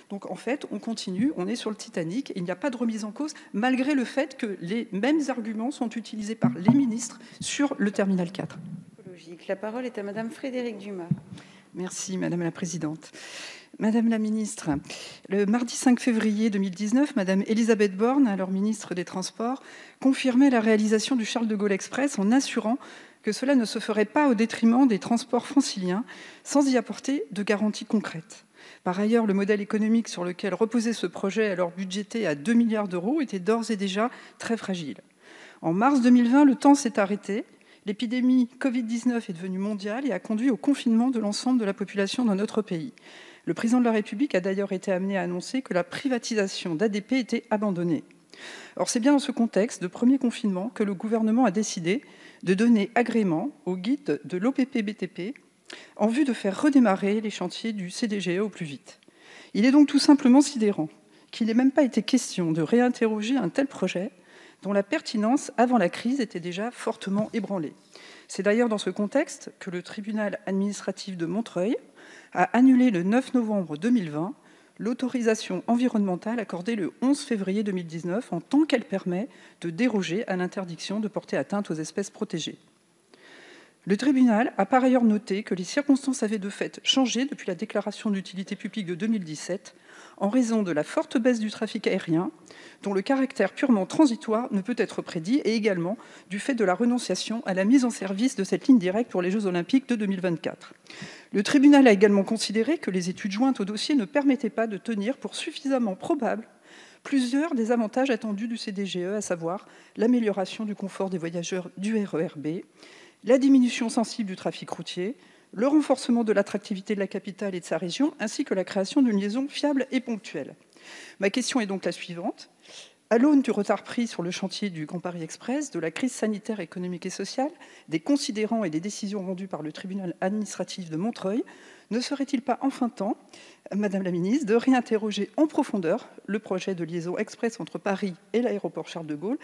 Donc en fait, on continue, on est sur le Titanic, et il n'y a pas de remise en cause, malgré le fait que les mêmes arguments sont utilisés par les ministres sur le terminal 4. La parole est à Madame Frédérique Dumas. Merci Madame la Présidente. Madame la Ministre, le mardi 5 février 2019, Madame Elisabeth Borne, alors ministre des Transports, confirmait la réalisation du Charles de Gaulle Express en assurant que cela ne se ferait pas au détriment des transports franciliens, sans y apporter de garanties concrètes. Par ailleurs, le modèle économique sur lequel reposait ce projet, alors budgété à 2 milliards d'euros, était d'ores et déjà très fragile. En mars 2020, le temps s'est arrêté. L'épidémie Covid-19 est devenue mondiale et a conduit au confinement de l'ensemble de la population dans notre pays. Le président de la République a d'ailleurs été amené à annoncer que la privatisation d'ADP était abandonnée. Or, c'est bien dans ce contexte de premier confinement que le gouvernement a décidé de donner agrément au guide de l'OPP-BTP en vue de faire redémarrer les chantiers du CDGE au plus vite. Il est donc tout simplement sidérant qu'il n'ait même pas été question de réinterroger un tel projet dont la pertinence avant la crise était déjà fortement ébranlée. C'est d'ailleurs dans ce contexte que le tribunal administratif de Montreuil a annulé le 9 novembre 2020 l'autorisation environnementale accordée le 11 février 2019 en tant qu'elle permet de déroger à l'interdiction de porter atteinte aux espèces protégées. Le tribunal a par ailleurs noté que les circonstances avaient de fait changé depuis la déclaration d'utilité publique de 2017 en raison de la forte baisse du trafic aérien, dont le caractère purement transitoire ne peut être prédit, et également du fait de la renonciation à la mise en service de cette ligne directe pour les Jeux Olympiques de 2024. Le tribunal a également considéré que les études jointes au dossier ne permettaient pas de tenir pour suffisamment probable plusieurs des avantages attendus du CDGE, à savoir l'amélioration du confort des voyageurs du RER B, la diminution sensible du trafic routier, le renforcement de l'attractivité de la capitale et de sa région, ainsi que la création d'une liaison fiable et ponctuelle. Ma question est donc la suivante. À l'aune du retard pris sur le chantier du Grand Paris Express, de la crise sanitaire, économique et sociale, des considérants et des décisions rendues par le tribunal administratif de Montreuil, ne serait-il pas enfin temps, Madame la Ministre, de réinterroger en profondeur le projet de liaison express entre Paris et l'aéroport Charles de Gaulle?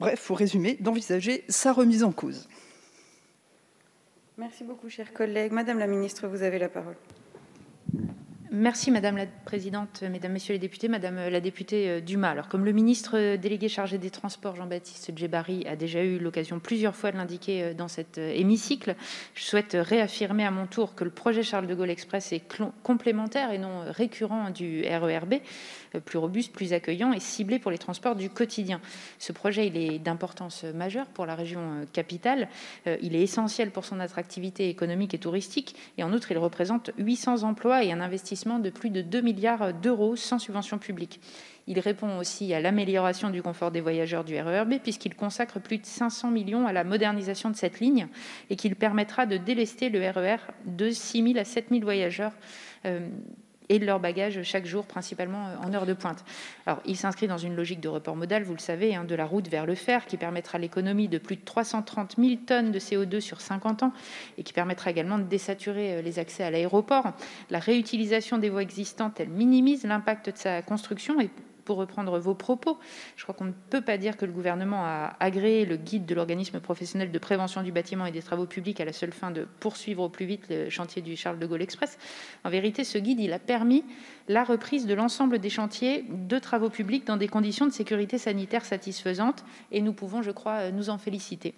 Bref, pour résumer, d'envisager sa remise en cause. Merci beaucoup, chers collègues. Madame la Ministre, vous avez la parole. Merci Madame la Présidente, Mesdames, Messieurs les députés, Madame la députée Dumas. Alors, comme le ministre délégué chargé des Transports, Jean-Baptiste Djebbari, a déjà eu l'occasion plusieurs fois de l'indiquer dans cet hémicycle, je souhaite réaffirmer à mon tour que le projet Charles de Gaulle Express est complémentaire et non récurrent du RER B, plus robuste, plus accueillant et ciblé pour les transports du quotidien. Ce projet, il est d'importance majeure pour la région capitale. Il est essentiel pour son attractivité économique et touristique. Et en outre, il représente 800 emplois et un investissement de plus de 2 milliards d'euros sans subvention publique. Il répond aussi à l'amélioration du confort des voyageurs du RER B puisqu'il consacre plus de 500 millions à la modernisation de cette ligne et qu'il permettra de délester le RER de 6 000 à 7 000 voyageurs et de leurs bagages chaque jour, principalement en heure de pointe. Alors, il s'inscrit dans une logique de report modal, vous le savez, de la route vers le fer, qui permettra l'économie de plus de 330 000 tonnes de CO2 sur 50 ans et qui permettra également de désaturer les accès à l'aéroport. La réutilisation des voies existantes, elle minimise l'impact de sa construction et pour reprendre vos propos, je crois qu'on ne peut pas dire que le gouvernement a agréé le guide de l'organisme professionnel de prévention du bâtiment et des travaux publics à la seule fin de poursuivre au plus vite le chantier du Charles de Gaulle Express. En vérité, ce guide, il a permis la reprise de l'ensemble des chantiers de travaux publics dans des conditions de sécurité sanitaire satisfaisantes et nous pouvons, je crois, nous en féliciter.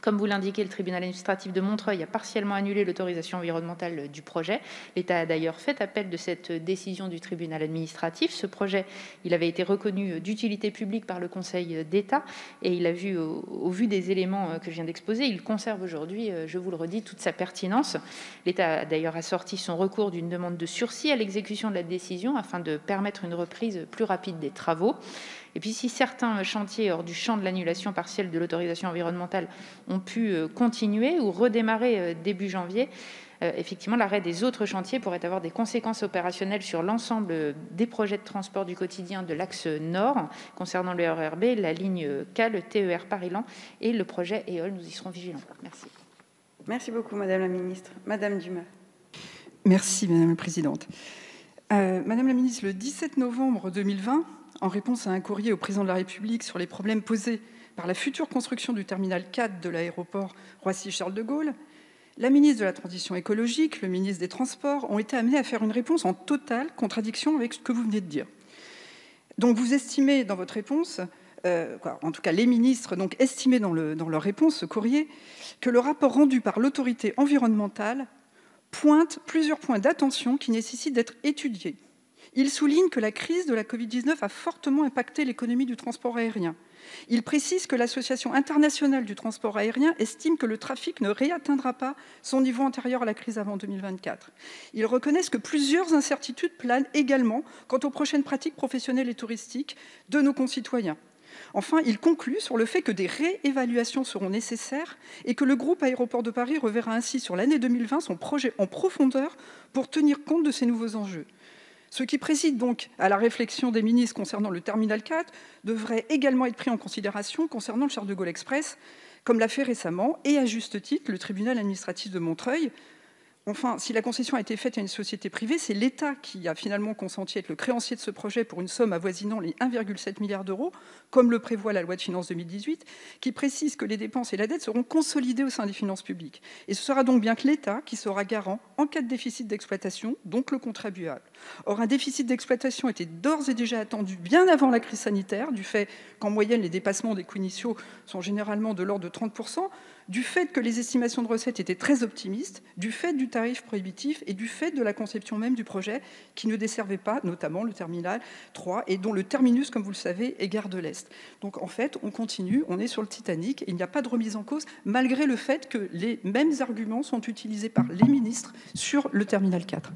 Comme vous l'indiquez, le tribunal administratif de Montreuil a partiellement annulé l'autorisation environnementale du projet. L'État a d'ailleurs fait appel de cette décision du tribunal administratif. Ce projet, il avait été reconnu d'utilité publique par le Conseil d'État et il a vu, au vu des éléments que je viens d'exposer, il conserve aujourd'hui, je vous le redis, toute sa pertinence. L'État a d'ailleurs assorti son recours d'une demande de sursis à l'exécution de la décision afin de permettre une reprise plus rapide des travaux. Et puis, si certains chantiers hors du champ de l'annulation partielle de l'autorisation environnementale ont pu continuer ou redémarrer début janvier, effectivement, l'arrêt des autres chantiers pourrait avoir des conséquences opérationnelles sur l'ensemble des projets de transport du quotidien de l'axe nord, concernant le RER B, la ligne K, le TER Paris-Laon et le projet EOL. Nous y serons vigilants. Merci. Merci beaucoup, Madame la Ministre. Madame Dumas. Merci, Madame la Présidente. Madame la Ministre, le 17 novembre 2020, en réponse à un courrier au Président de la République sur les problèmes posés par la future construction du terminal 4 de l'aéroport Roissy-Charles de Gaulle, La ministre de la Transition écologique, le ministre des Transports ont été amenés à faire une réponse en totale contradiction avec ce que vous venez de dire. Donc vous estimez dans votre réponse, en tout cas les ministres donc, estimaient dans leur réponse, ce courrier, que le rapport rendu par l'autorité environnementale pointe plusieurs points d'attention qui nécessitent d'être étudiés. Il souligne que la crise de la Covid-19 a fortement impacté l'économie du transport aérien. Il précise que l'Association internationale du transport aérien estime que le trafic ne réatteindra pas son niveau antérieur à la crise avant 2024. Ils reconnaissent que plusieurs incertitudes planent également quant aux prochaines pratiques professionnelles et touristiques de nos concitoyens. Enfin, il conclut sur le fait que des réévaluations seront nécessaires et que le groupe Aéroports de Paris reverra ainsi sur l'année 2020 son projet en profondeur pour tenir compte de ces nouveaux enjeux. Ce qui préside donc à la réflexion des ministres concernant le terminal 4 devrait également être pris en considération concernant le Charles de Gaulle Express, comme l'a fait récemment, et à juste titre, le tribunal administratif de Montreuil. Enfin, si la concession a été faite à une société privée, c'est l'État qui a finalement consenti à être le créancier de ce projet pour une somme avoisinant les 1,7 milliard d'euros, comme le prévoit la loi de finances 2018, qui précise que les dépenses et la dette seront consolidées au sein des finances publiques. Et ce sera donc bien que l'État qui sera garant en cas de déficit d'exploitation, donc le contribuable. Or, un déficit d'exploitation était d'ores et déjà attendu bien avant la crise sanitaire, du fait qu'en moyenne, les dépassements des coûts initiaux sont généralement de l'ordre de 30%, du fait que les estimations de recettes étaient très optimistes, du fait du tarif prohibitif et du fait de la conception même du projet qui ne desservait pas, notamment le terminal 3, et dont le terminus, comme vous le savez, est Gare de l'Est. Donc en fait, on continue, on est sur le Titanic, et il n'y a pas de remise en cause, malgré le fait que les mêmes arguments sont utilisés par les ministres sur le terminal 4.